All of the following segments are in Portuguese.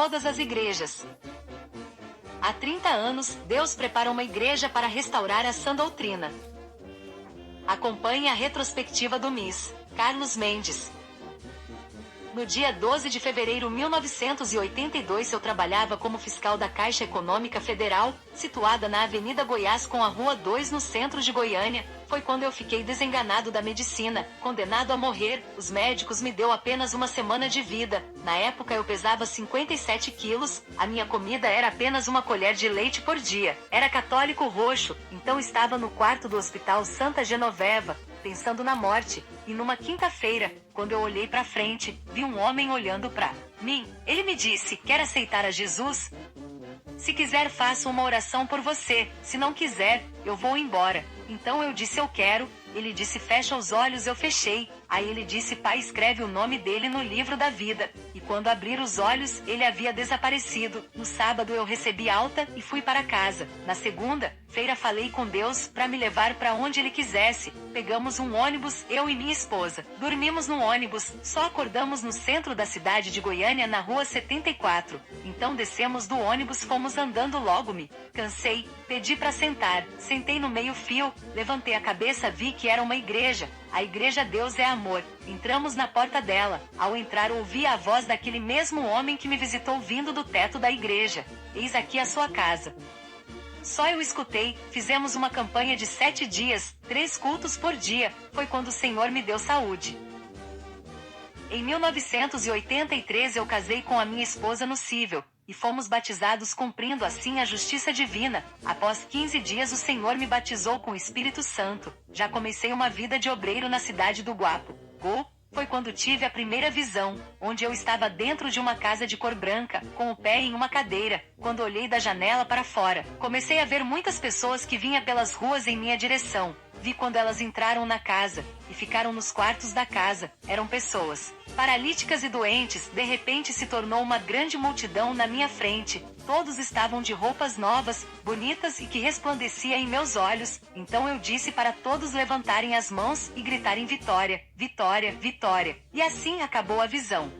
todas as igrejas. Há 30 anos, Deus prepara uma igreja para restaurar a sã doutrina. Acompanhe a retrospectiva do Miss Carlos Mendes. No dia 12 de fevereiro de 1982 eu trabalhava como fiscal da Caixa Econômica Federal, situada na Avenida Goiás com a Rua 2 no centro de Goiânia. Foi quando eu fiquei desenganado da medicina, condenado a morrer. Os médicos me deu apenas uma semana de vida. Na época eu pesava 57 quilos, a minha comida era apenas uma colher de leite por dia. Era católico roxo, então estava no quarto do Hospital Santa Genoveva, pensando na morte, e numa quinta-feira, quando eu olhei para frente, vi um homem olhando para mim. Ele me disse: "Quer aceitar a Jesus? Se quiser, faço uma oração por você, se não quiser, eu vou embora." Então eu disse: "Eu quero." Ele disse: "Fecha os olhos." Eu fechei. Aí ele disse: "Pai, escreve o nome dele no livro da vida." E quando abrir os olhos, ele havia desaparecido. No sábado eu recebi alta e fui para casa. Na segunda-feira falei com Deus para me levar para onde ele quisesse. Pegamos um ônibus, eu e minha esposa. Dormimos no ônibus, só acordamos no centro da cidade de Goiânia, na rua 74. Então descemos do ônibus, fomos andando, logo me cansei, pedi para sentar. Sentei no meio-fio, levantei a cabeça, vi que era uma igreja. A igreja Deus é Amor. Entramos na porta dela. Ao entrar ouvi a voz daquele mesmo homem que me visitou vindo do teto da igreja: "Eis aqui a sua casa." Só eu escutei. Fizemos uma campanha de 7 dias, 3 cultos por dia. Foi quando o Senhor me deu saúde. Em 1983 eu casei com a minha esposa no cível, e fomos batizados cumprindo assim a justiça divina. Após 15 dias o Senhor me batizou com o Espírito Santo. Já comecei uma vida de obreiro na cidade do Guapo. Foi quando tive a primeira visão, onde eu estava dentro de uma casa de cor branca, com o pé em uma cadeira. Quando olhei da janela para fora, comecei a ver muitas pessoas que vinham pelas ruas em minha direção. Vi quando elas entraram na casa, e ficaram nos quartos da casa. Eram pessoas paralíticas e doentes. De repente se tornou uma grande multidão na minha frente. Todos estavam de roupas novas, bonitas e que resplandecia em meus olhos. Então eu disse para todos levantarem as mãos e gritarem: "Vitória, vitória, vitória." E assim acabou a visão.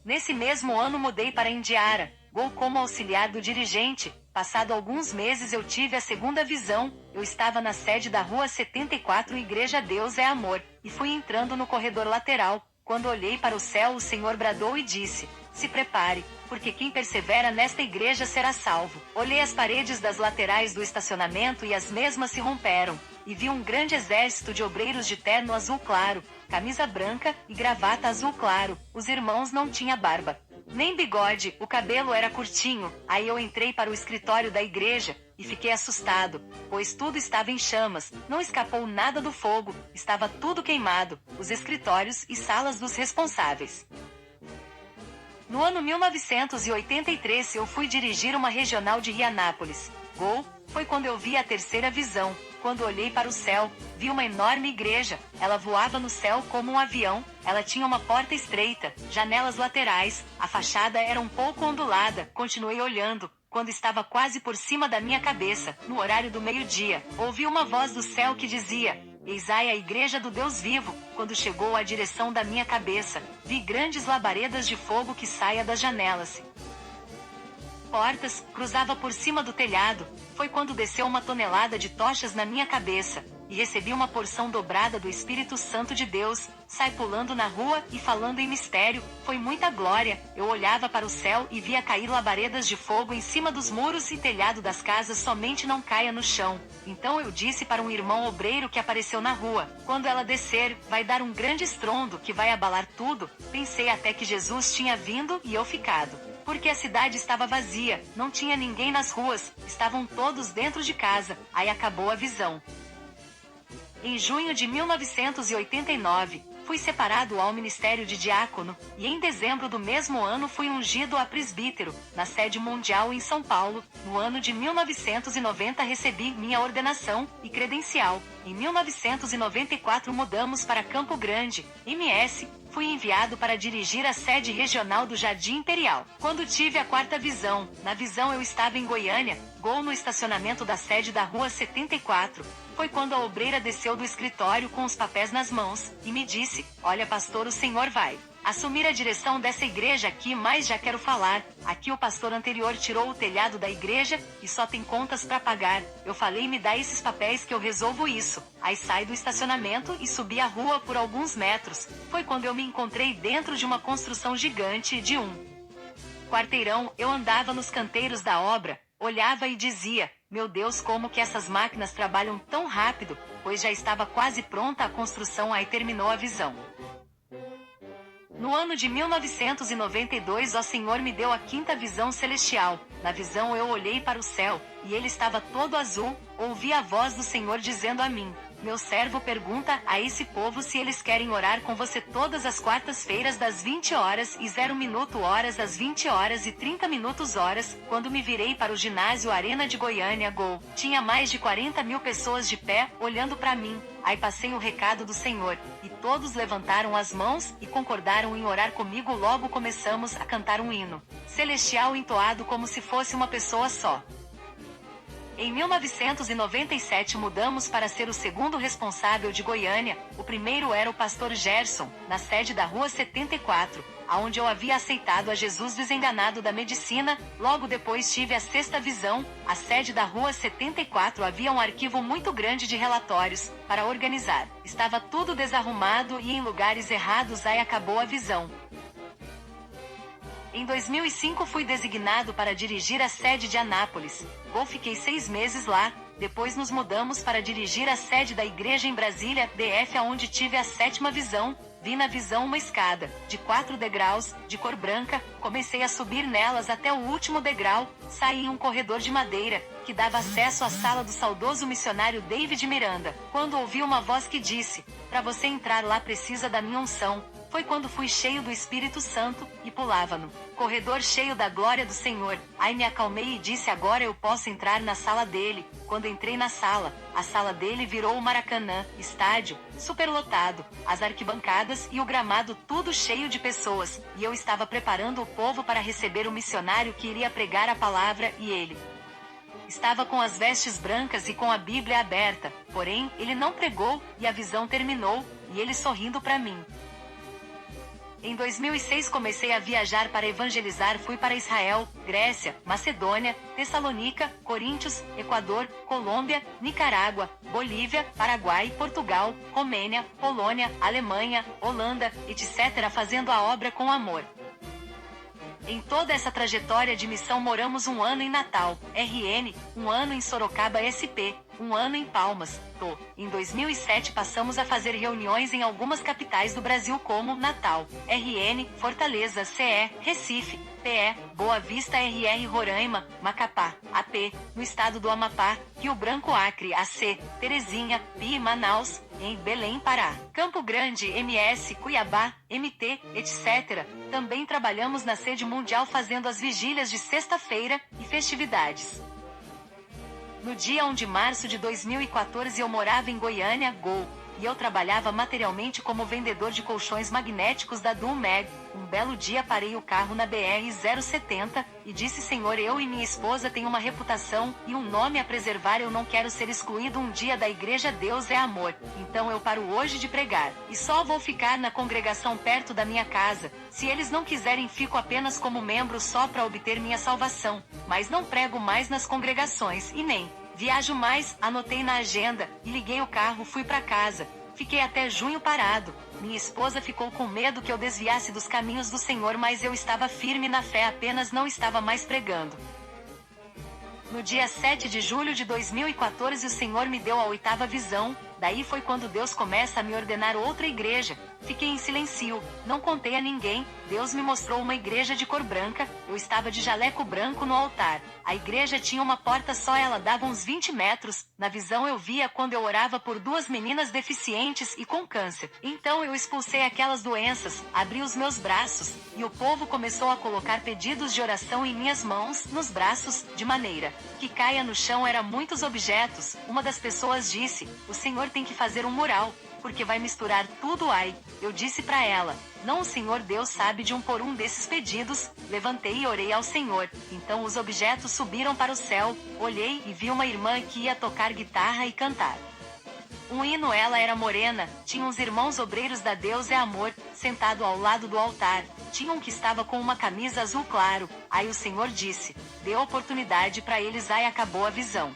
Nesse mesmo ano mudei para Indiara, como auxiliar do dirigente. Passado alguns meses eu tive a segunda visão. Eu estava na sede da Rua 74, Igreja Deus é Amor, e fui entrando no corredor lateral. Quando olhei para o céu, o Senhor bradou e disse: "Se prepare, porque quem persevera nesta igreja será salvo." Olhei as paredes das laterais do estacionamento e as mesmas se romperam, e vi um grande exército de obreiros de terno azul claro, camisa branca e gravata azul claro. Os irmãos não tinham barba, nem bigode, o cabelo era curtinho. Aí eu entrei para o escritório da igreja, e fiquei assustado, pois tudo estava em chamas, não escapou nada do fogo, estava tudo queimado, os escritórios e salas dos responsáveis. No ano 1983 eu fui dirigir uma regional de Rianápolis. Foi quando eu vi a terceira visão. Quando olhei para o céu, vi uma enorme igreja. Ela voava no céu como um avião. Ela tinha uma porta estreita, janelas laterais, a fachada era um pouco ondulada. Continuei olhando. Quando estava quase por cima da minha cabeça, no horário do meio-dia, ouvi uma voz do céu que dizia: "Eis aí a igreja do Deus vivo." Quando chegou à direção da minha cabeça, vi grandes labaredas de fogo que saía das janelas. Portas, cruzava por cima do telhado. Foi quando desceu uma tonelada de tochas na minha cabeça, e recebi uma porção dobrada do Espírito Santo de Deus. Sai pulando na rua e falando em mistério. Foi muita glória. Eu olhava para o céu e via cair labaredas de fogo em cima dos muros e telhado das casas. Somente não caia no chão. Então eu disse para um irmão obreiro que apareceu na rua: "Quando ela descer, vai dar um grande estrondo que vai abalar tudo." Pensei até que Jesus tinha vindo e eu ficado, porque a cidade estava vazia, não tinha ninguém nas ruas, estavam todos dentro de casa. Aí acabou a visão. Em junho de 1989, fui separado ao ministério de diácono, e em dezembro do mesmo ano fui ungido a presbítero, na sede mundial em São Paulo. No ano de 1990 recebi minha ordenação e credencial. Em 1994 mudamos para Campo Grande, MS. Fui enviado para dirigir a sede regional do Jardim Imperial. Quando tive a quarta visão, na visão eu estava em Goiânia, no estacionamento da sede da Rua 74. Foi quando a obreira desceu do escritório com os papéis nas mãos, e me disse: "Olha, pastor, o senhor vai assumir a direção dessa igreja aqui, mas já quero falar. Aqui o pastor anterior tirou o telhado da igreja e só tem contas para pagar. Eu falei, me dá esses papéis que eu resolvo isso. Aí saí do estacionamento e subi a rua por alguns metros. Foi quando eu me encontrei dentro de uma construção gigante de um quarteirão. Eu andava nos canteiros da obra, olhava e dizia, meu Deus, como que essas máquinas trabalham tão rápido, pois já estava quase pronta a construção. Aí terminou a visão. No ano de 1992, o Senhor me deu a quinta visão celestial. Na visão eu olhei para o céu, e ele estava todo azul. Ouvi a voz do Senhor dizendo a mim, meu servo, pergunta a esse povo se eles querem orar com você todas as quartas-feiras das 20 horas e 0 minuto horas às 20 horas e 30 minutos horas. Quando me virei para o ginásio Arena de Goiânia Gol, tinha mais de 40 mil pessoas de pé, olhando para mim. Aí passei o recado do Senhor, e todos levantaram as mãos e concordaram em orar comigo. Logo começamos a cantar um hino celestial entoado como se fosse uma pessoa só. Em 1997 mudamos para ser o segundo responsável de Goiânia. O primeiro era o pastor Gerson, na sede da Rua 74, aonde eu havia aceitado a Jesus desenganado da medicina. Logo depois tive a sexta visão. A sede da Rua 74 havia um arquivo muito grande de relatórios para organizar. Estava tudo desarrumado e em lugares errados. Aí acabou a visão. Em 2005 fui designado para dirigir a sede de Anápolis. Fiquei 6 meses lá. Depois nos mudamos para dirigir a sede da igreja em Brasília, DF, aonde tive a sétima visão. Vi na visão uma escada, de 4 degraus, de cor branca. Comecei a subir nelas até o último degrau. Saí em um corredor de madeira, que dava acesso à sala do saudoso missionário David Miranda. Quando ouvi uma voz que disse, para você entrar lá precisa da minha unção. Foi quando fui cheio do Espírito Santo, e pulava no corredor cheio da glória do Senhor. Aí me acalmei e disse, agora eu posso entrar na sala dele. Quando entrei na sala, a sala dele virou o Maracanã, estádio, superlotado, as arquibancadas e o gramado tudo cheio de pessoas. E eu estava preparando o povo para receber o missionário que iria pregar a palavra, e ele estava com as vestes brancas e com a Bíblia aberta. Porém, ele não pregou, e a visão terminou, e ele sorrindo para mim. Em 2006 comecei a viajar para evangelizar. Fui para Israel, Grécia, Macedônia, Tessalônica, Coríntios, Equador, Colômbia, Nicarágua, Bolívia, Paraguai, Portugal, Romênia, Polônia, Alemanha, Holanda, etc., fazendo a obra com amor. Em toda essa trajetória de missão moramos 1 ano em Natal, RN, 1 ano em Sorocaba, SP, 1 ano em Palmas, TO. Em 2007 passamos a fazer reuniões em algumas capitais do Brasil como Natal, RN, Fortaleza, CE, Recife, PE, Boa Vista, RR, Roraima, Macapá, AP, no estado do Amapá, Rio Branco, Acre, AC, Terezinha, PI, Manaus, em Belém, Pará, Campo Grande, MS, Cuiabá, MT, etc. Também trabalhamos na sede mundial fazendo as vigílias de sexta-feira e festividades. No dia 1 de março de 2014 eu morava em Goiânia, Gol, e eu trabalhava materialmente como vendedor de colchões magnéticos da Dumeg. Um belo dia parei o carro na BR-070 e disse, Senhor, eu e minha esposa tem uma reputação e um nome a preservar. Eu não quero ser excluído um dia da igreja. Deus é amor. Então eu paro hoje de pregar e só vou ficar na congregação perto da minha casa. Se eles não quiserem, fico apenas como membro só para obter minha salvação. Mas não prego mais nas congregações e nem viajo mais. Anotei na agenda e liguei o carro. Fui para casa. Fiquei até junho parado. Minha esposa ficou com medo que eu desviasse dos caminhos do Senhor, mas eu estava firme na fé, apenas não estava mais pregando. No dia 7 de julho de 2014 o Senhor me deu a 8ª visão. Daí foi quando Deus começa a me ordenar outra igreja. Fiquei em silêncio, não contei a ninguém. Deus me mostrou uma igreja de cor branca. Eu estava de jaleco branco no altar. A igreja tinha uma porta só, ela dava uns 20 metros. Na visão eu via quando eu orava por 2 meninas deficientes e com câncer. Então eu expulsei aquelas doenças, abri os meus braços, e o povo começou a colocar pedidos de oração em minhas mãos, nos braços, de maneira que caia no chão. Eram muitos objetos. Uma das pessoas disse, o Senhor tem que fazer um mural, porque vai misturar tudo. Ai, eu disse para ela, não, o Senhor Deus sabe de um por um desses pedidos. Levantei e orei ao Senhor. Então os objetos subiram para o céu. Olhei e vi uma irmã que ia tocar guitarra e cantar. Um hino ela era morena, tinha uns irmãos obreiros da Deus é Amor, sentado ao lado do altar, tinha um que estava com uma camisa azul claro, aí o Senhor disse, dê oportunidade para eles aí acabou a visão.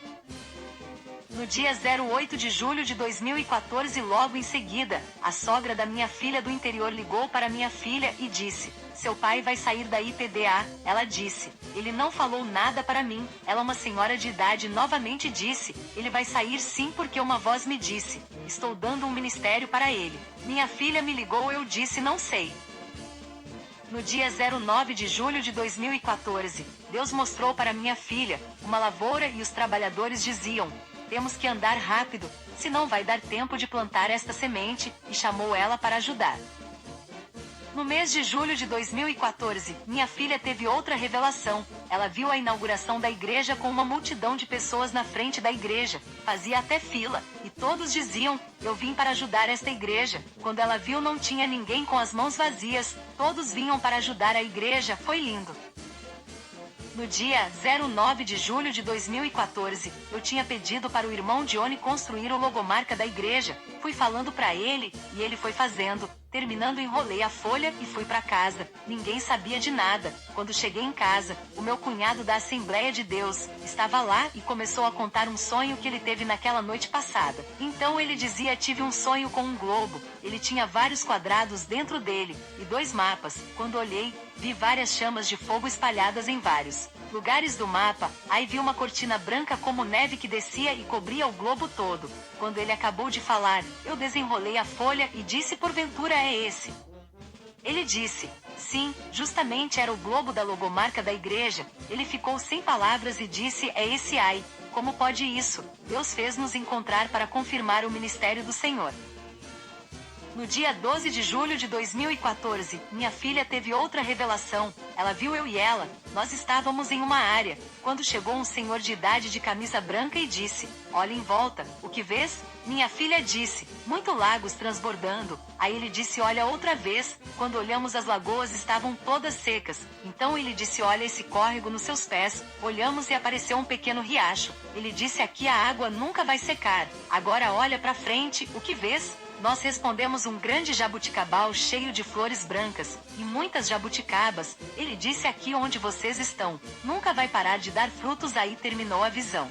No dia 08 de julho de 2014 logo em seguida, a sogra da minha filha do interior ligou para minha filha e disse, seu pai vai sair da IPDA, ela disse, ele não falou nada para mim, ela uma senhora de idade novamente disse, ele vai sair sim porque uma voz me disse, estou dando um ministério para ele, minha filha me ligou eu disse não sei. No dia 09 de julho de 2014, Deus mostrou para minha filha, uma lavoura e os trabalhadores diziam, temos que andar rápido, senão vai dar tempo de plantar esta semente, e chamou ela para ajudar. No mês de julho de 2014, minha filha teve outra revelação, ela viu a inauguração da igreja com uma multidão de pessoas na frente da igreja, fazia até fila, e todos diziam, eu vim para ajudar esta igreja, quando ela viu não tinha ninguém com as mãos vazias, todos vinham para ajudar a igreja, foi lindo. No dia 09 de julho de 2014, eu tinha pedido para o irmão Johnny construir o logomarca da igreja, fui falando para ele, e ele foi fazendo, terminando enrolei a folha e fui para casa, ninguém sabia de nada, quando cheguei em casa, o meu cunhado da Assembleia de Deus, estava lá e começou a contar um sonho que ele teve naquela noite passada, então ele dizia tive um sonho com um globo, ele tinha vários quadrados dentro dele, e 2 mapas, quando olhei, vi várias chamas de fogo espalhadas em vários lugares do mapa, aí vi uma cortina branca como neve que descia e cobria o globo todo. Quando ele acabou de falar, eu desenrolei a folha e disse porventura é esse? Ele disse, sim, justamente era o globo da logomarca da igreja, ele ficou sem palavras e disse é esse ai, como pode isso? Deus fez nos encontrar para confirmar o ministério do Senhor. No dia 12 de julho de 2014, minha filha teve outra revelação, ela viu eu e ela, nós estávamos em uma área, quando chegou um senhor de idade de camisa branca e disse, olha em volta, o que vês? Minha filha disse, muito lagos transbordando, aí ele disse olha outra vez, quando olhamos as lagoas estavam todas secas, então ele disse olha esse córrego nos seus pés, olhamos e apareceu um pequeno riacho, ele disse aqui a água nunca vai secar, agora olha para frente, o que vês? Nós respondemos um grande jabuticabal cheio de flores brancas, e muitas jabuticabas, ele disse aqui onde vocês estão, nunca vai parar de dar frutos aí terminou a visão.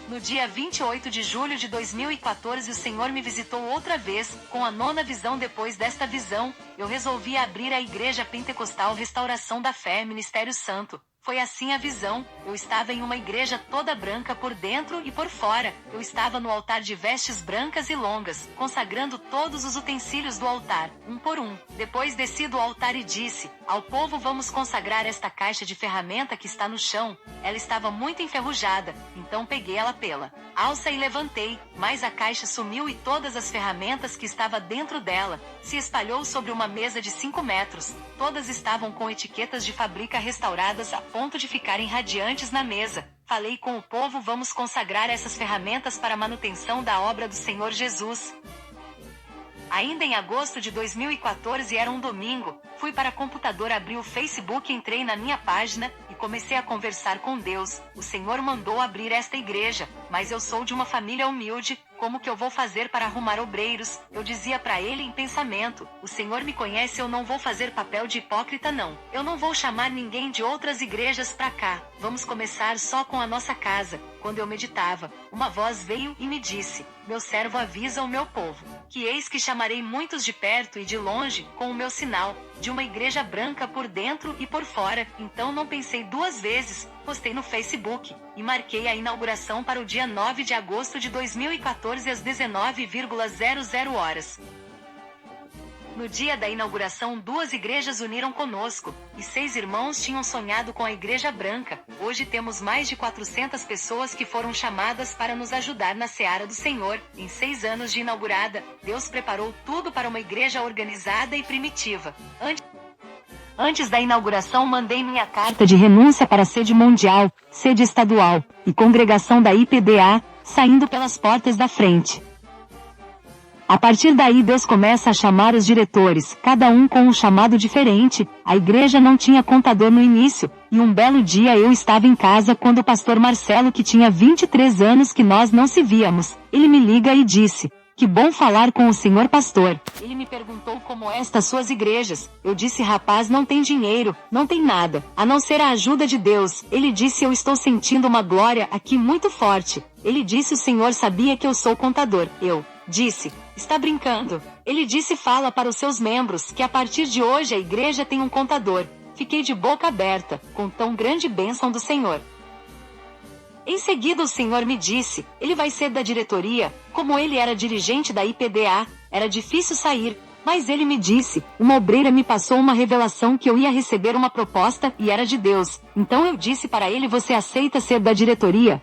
No dia 28 de julho de 2014 o Senhor me visitou outra vez, com a 9ª visão depois desta visão, eu resolvi abrir a Igreja Pentecostal Restauração da Fé Ministério Santo. Foi assim a visão, eu estava em uma igreja toda branca por dentro e por fora, eu estava no altar de vestes brancas e longas, consagrando todos os utensílios do altar, um por um. Depois desci do altar e disse, ao povo vamos consagrar esta caixa de ferramenta que está no chão, ela estava muito enferrujada, então peguei ela pela alça e levantei, mas a caixa sumiu e todas as ferramentas que estava dentro dela, se espalhou sobre uma mesa de 5 metros, todas estavam com etiquetas de fábrica restauradas a ponto de ficarem radiantes na mesa. Falei com o povo vamos consagrar essas ferramentas para a manutenção da obra do Senhor Jesus. Ainda em agosto de 2014 era um domingo, fui para o computador abri o Facebook entrei na minha página, e comecei a conversar com Deus, o Senhor mandou abrir esta igreja, mas eu sou de uma família humilde, como que eu vou fazer para arrumar obreiros? Eu dizia para ele em pensamento, o Senhor me conhece eu não vou fazer papel de hipócrita não, eu não vou chamar ninguém de outras igrejas para cá, vamos começar só com a nossa casa. Quando eu meditava, uma voz veio e me disse, meu servo avisa o meu povo, que eis que chamarei muitos de perto e de longe, com o meu sinal, de uma igreja branca por dentro e por fora, então não pensei 2 vezes, postei no Facebook, e marquei a inauguração para o dia 9 de agosto de 2014 às 19h00 horas. No dia da inauguração 2 igrejas uniram conosco, e 6 irmãos tinham sonhado com a Igreja Branca. Hoje temos mais de 400 pessoas que foram chamadas para nos ajudar na seara do Senhor. Em 6 anos de inaugurada, Deus preparou tudo para uma igreja organizada e primitiva. Antes da inauguração mandei minha carta de renúncia para a sede mundial, sede estadual, e congregação da IPDA, saindo pelas portas da frente. A partir daí Deus começa a chamar os diretores, cada um com um chamado diferente. A igreja não tinha contador no início, e um belo dia eu estava em casa quando o pastor Marcelo, que tinha 23 anos que nós não se víamos, ele me liga e disse: "Que bom falar com o senhor pastor." Ele me perguntou como estas suas igrejas. Eu disse: "Rapaz, não tem dinheiro, não tem nada, a não ser a ajuda de Deus." Ele disse: "Eu estou sentindo uma glória aqui muito forte." Ele disse: "O senhor sabia que eu sou contador?" Eu disse: "Está brincando?" Ele disse: "Fala para os seus membros que a partir de hoje a igreja tem um contador." Fiquei de boca aberta, com tão grande bênção do Senhor. Em seguida o Senhor me disse: "Ele vai ser da diretoria." Como ele era dirigente da IPDA, era difícil sair, mas ele me disse: "Uma obreira me passou uma revelação que eu ia receber uma proposta e era de Deus." Então eu disse para ele: "Você aceita ser da diretoria?"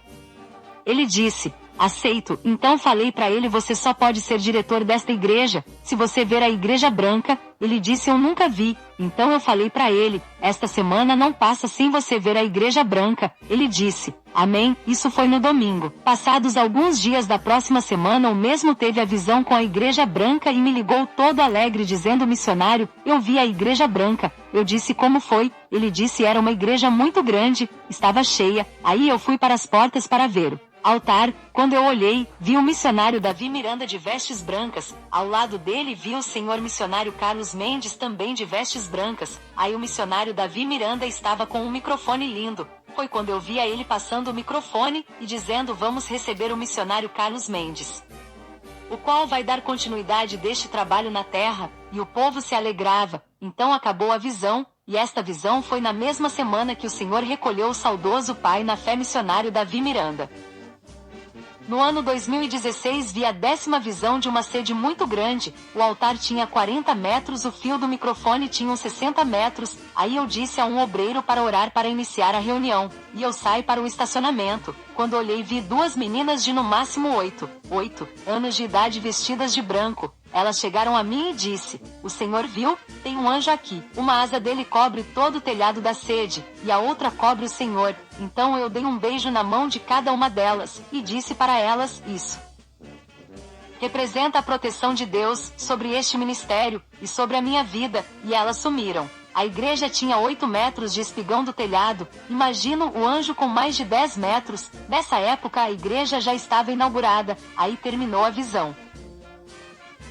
Ele disse: "Aceito." Então falei para ele: "Você só pode ser diretor desta igreja se você ver a igreja branca." Ele disse: "Eu nunca vi." Então eu falei para ele: "Esta semana não passa sem você ver a igreja branca." Ele disse: "Amém." Isso foi no domingo. Passados alguns dias da próxima semana, o mesmo teve a visão com a igreja branca e me ligou todo alegre dizendo: "Missionário, eu vi a igreja branca." Eu disse: "Como foi?" Ele disse: "Era uma igreja muito grande, estava cheia." Aí eu fui para as portas para ver altar. Quando eu olhei, vi o missionário Davi Miranda de vestes brancas. Ao lado dele vi o senhor missionário Carlos Mendes também de vestes brancas. Aí o missionário Davi Miranda estava com um microfone lindo. Foi quando eu vi a ele passando o microfone e dizendo: "Vamos receber o missionário Carlos Mendes, o qual vai dar continuidade deste trabalho na terra." E o povo se alegrava. Então acabou a visão, e esta visão foi na mesma semana que o Senhor recolheu o saudoso pai na fé missionário Davi Miranda. No ano 2016 vi a 10ª visão de uma sede muito grande. O altar tinha 40 metros, o fio do microfone tinha uns 60 metros. Aí eu disse a um obreiro para orar para iniciar a reunião. E eu saí para o estacionamento. Quando olhei, vi 2 meninas de no máximo 8 anos de idade vestidas de branco. Elas chegaram a mim e disse: "O senhor viu? Tem um anjo aqui. Uma asa dele cobre todo o telhado da sede, e a outra cobre o senhor." Então eu dei um beijo na mão de cada uma delas, e disse para elas: "Isso representa a proteção de Deus sobre este ministério, e sobre a minha vida." E elas sumiram. A igreja tinha 8 metros de espigão do telhado. Imagino o anjo com mais de 10 metros. Nessa época a igreja já estava inaugurada. Aí terminou a visão.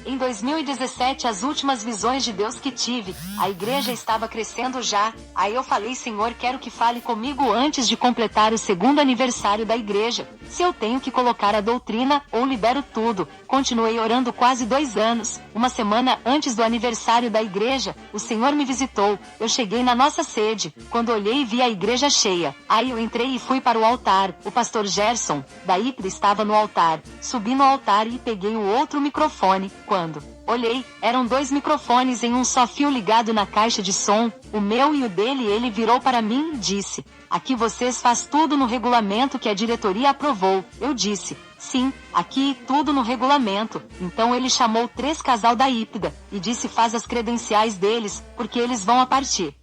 Em 2017, as últimas visões de Deus que tive, a igreja estava crescendo já. Aí eu falei: "Senhor, quero que fale comigo antes de completar o 2º aniversário da igreja. Se eu tenho que colocar a doutrina, ou libero tudo." Continuei orando quase 2 anos. Uma semana antes do aniversário da igreja, o Senhor me visitou. Eu cheguei na nossa sede. Quando olhei, vi a igreja cheia. Aí eu entrei e fui para o altar. O pastor Gerson, da IPRA, estava no altar. Subi no altar e peguei o outro microfone. Quando olhei, eram 2 microfones em um só fio ligado na caixa de som, o meu e o dele. Ele virou para mim e disse: "Aqui vocês faz tudo no regulamento que a diretoria aprovou." Eu disse: "Sim, aqui tudo no regulamento." Então ele chamou 3 casal da IPDA e disse: "Faz as credenciais deles, porque eles vão a partir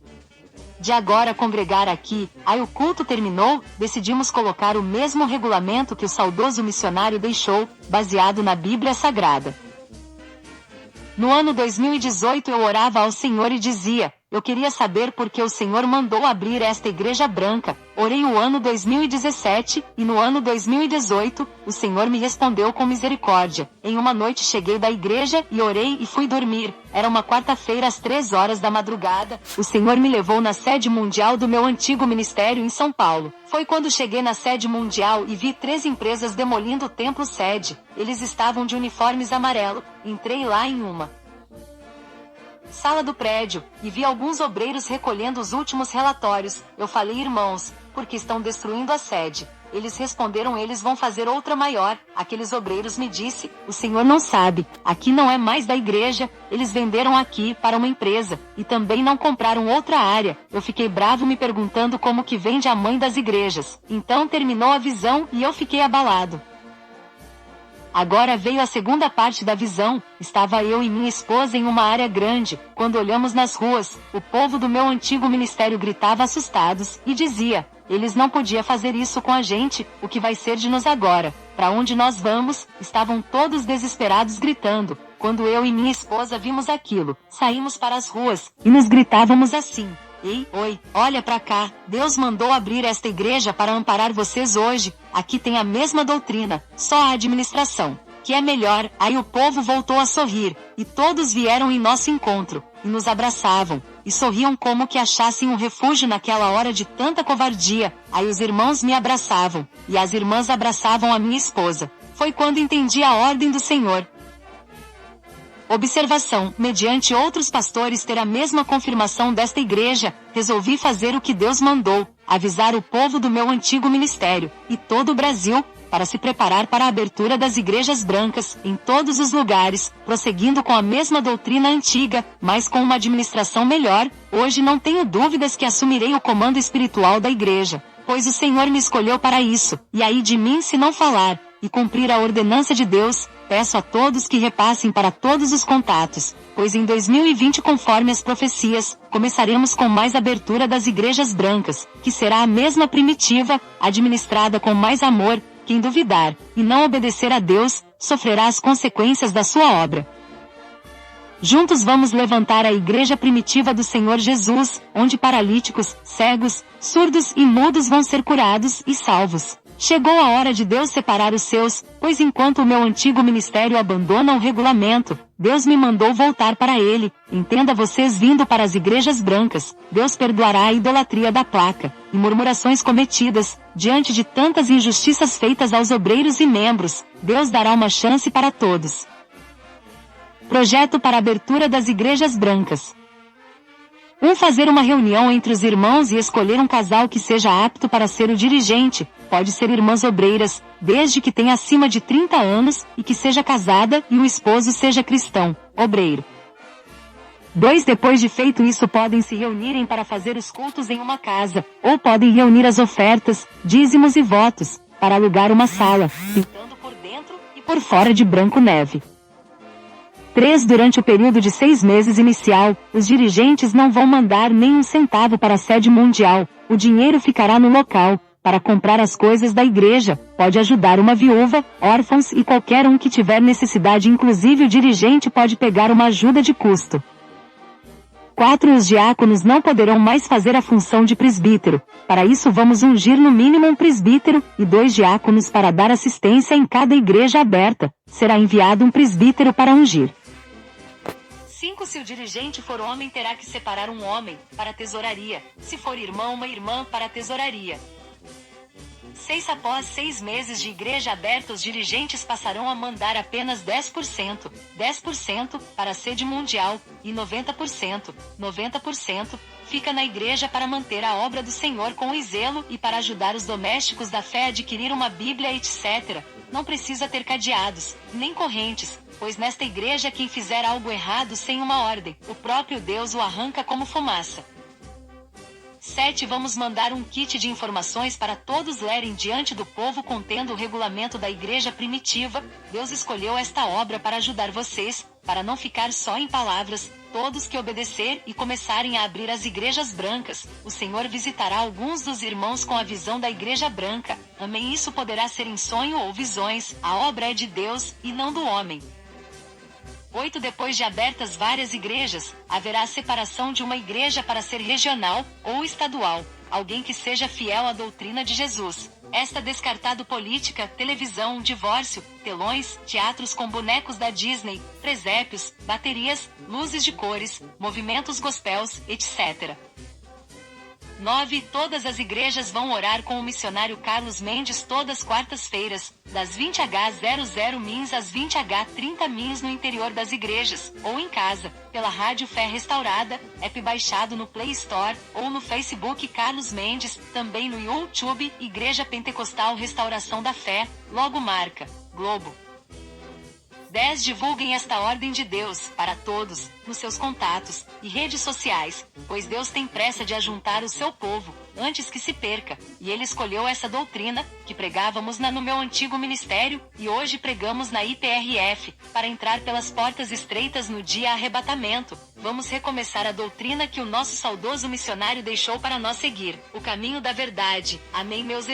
de agora congregar aqui." Aí o culto terminou, decidimos colocar o mesmo regulamento que o saudoso missionário deixou, baseado na Bíblia Sagrada. No ano 2018 eu orava ao Senhor e dizia: "Eu queria saber por que o Senhor mandou abrir esta igreja branca." Orei o ano 2017, e no ano 2018, o Senhor me respondeu com misericórdia. Em uma noite cheguei da igreja e orei e fui dormir. Era uma quarta-feira às 3 horas da madrugada. O Senhor me levou na sede mundial do meu antigo ministério em São Paulo. Foi quando cheguei na sede mundial e vi 3 empresas demolindo o templo sede. Eles estavam de uniformes amarelo. Entrei lá em uma sala do prédio, e vi alguns obreiros recolhendo os últimos relatórios. Eu falei: "Irmãos, por que estão destruindo a sede?" Eles responderam: "Eles vão fazer outra maior." Aqueles obreiros me disse: "O senhor não sabe, aqui não é mais da igreja, eles venderam aqui para uma empresa, e também não compraram outra área." Eu fiquei bravo me perguntando como que vende a mãe das igrejas. Então terminou a visão e eu fiquei abalado. Agora veio a segunda parte da visão. Estava eu e minha esposa em uma área grande. Quando olhamos nas ruas, o povo do meu antigo ministério gritava assustados, e dizia: Eles não podiam fazer isso com a gente, o que vai ser de nós agora? Para onde nós vamos? Estavam todos desesperados gritando. Quando eu e minha esposa vimos aquilo, saímos para as ruas, e nos gritávamos assim: ei, oi, olha pra cá, Deus mandou abrir esta igreja para amparar vocês hoje, aqui tem a mesma doutrina, só a administração, que é melhor. Aí o povo voltou a sorrir, e todos vieram em nosso encontro, e nos abraçavam, e sorriam como que achassem um refúgio naquela hora de tanta covardia. Aí os irmãos me abraçavam, e as irmãs abraçavam a minha esposa. Foi quando entendi a ordem do Senhor. Observação: mediante outros pastores ter a mesma confirmação desta igreja, resolvi fazer o que Deus mandou, avisar o povo do meu antigo ministério, e todo o Brasil, para se preparar para a abertura das igrejas brancas, em todos os lugares, prosseguindo com a mesma doutrina antiga, mas com uma administração melhor. Hoje não tenho dúvidas que assumirei o comando espiritual da igreja, pois o Senhor me escolheu para isso, e aí de mim se não falar, e cumprir a ordenança de Deus. Peço a todos que repassem para todos os contatos, pois em 2020, conforme as profecias, começaremos com mais abertura das igrejas brancas, que será a mesma primitiva, administrada com mais amor. Quem duvidar, e não obedecer a Deus, sofrerá as consequências da sua obra. Juntos vamos levantar a igreja primitiva do Senhor Jesus, onde paralíticos, cegos, surdos e mudos vão ser curados e salvos. Chegou a hora de Deus separar os seus, pois enquanto o meu antigo ministério abandona o regulamento, Deus me mandou voltar para ele. Entenda, vocês vindo para as igrejas brancas, Deus perdoará a idolatria da placa, e murmurações cometidas, diante de tantas injustiças feitas aos obreiros e membros, Deus dará uma chance para todos. Projeto para a abertura das igrejas brancas. Fazer uma reunião entre os irmãos e escolher um casal que seja apto para ser o dirigente. Pode ser irmãs obreiras, desde que tenha acima de 30 anos, e que seja casada e o esposo seja cristão, obreiro. 2. Depois de feito isso, podem se reunirem para fazer os cultos em uma casa, ou podem reunir as ofertas, dízimos e votos, para alugar uma sala, pintando por dentro e por fora de branco neve. 3. Durante o período de 6 meses inicial, os dirigentes não vão mandar nem um centavo para a sede mundial, o dinheiro ficará no local. Para comprar as coisas da igreja, pode ajudar uma viúva, órfãos e qualquer um que tiver necessidade, inclusive o dirigente pode pegar uma ajuda de custo. 4. Os diáconos não poderão mais fazer a função de presbítero. Para isso vamos ungir no mínimo um presbítero, e 2 diáconos para dar assistência em cada igreja aberta. Será enviado um presbítero para ungir. 5. Se o dirigente for homem, terá que separar um homem, para a tesouraria. Se for irmão, uma irmã, para a tesouraria. 6. Após 6 meses de igreja aberta, os dirigentes passarão a mandar apenas 10%, 10% para a sede mundial, e 90%, 90% fica na igreja para manter a obra do Senhor com zelo e para ajudar os domésticos da fé a adquirir uma Bíblia, etc. Não precisa ter cadeados, nem correntes, pois nesta igreja quem fizer algo errado sem uma ordem, o próprio Deus o arranca como fumaça. 7. Vamos mandar um kit de informações para todos lerem diante do povo contendo o regulamento da igreja primitiva. Deus escolheu esta obra para ajudar vocês, para não ficar só em palavras. Todos que obedecer e começarem a abrir as igrejas brancas, o Senhor visitará alguns dos irmãos com a visão da igreja branca. Amém. Isso poderá ser em sonho ou visões, a obra é de Deus, e não do homem. 8. Depois de abertas várias igrejas, haverá a separação de uma igreja para ser regional ou estadual, alguém que seja fiel à doutrina de Jesus. Esta descartado política, televisão, divórcio, telões, teatros com bonecos da Disney, presépios, baterias, luzes de cores, movimentos gospels, etc. 9. Todas as igrejas vão orar com o missionário Carlos Mendes todas quartas-feiras, das 20h00 mins às 20h30 mins no interior das igrejas, ou em casa, pela Rádio Fé Restaurada, app baixado no Play Store, ou no Facebook Carlos Mendes, também no YouTube, Igreja Pentecostal Restauração da Fé, logo marca, Globo. 10. Divulguem esta ordem de Deus, para todos, nos seus contatos e redes sociais, pois Deus tem pressa de ajuntar o seu povo, antes que se perca, e Ele escolheu essa doutrina, que pregávamos no meu antigo ministério, e hoje pregamos na IPRF, para entrar pelas portas estreitas no dia arrebatamento. Vamos recomeçar a doutrina que o nosso saudoso missionário deixou para nós seguir, o caminho da verdade. Amém, meus irmãos.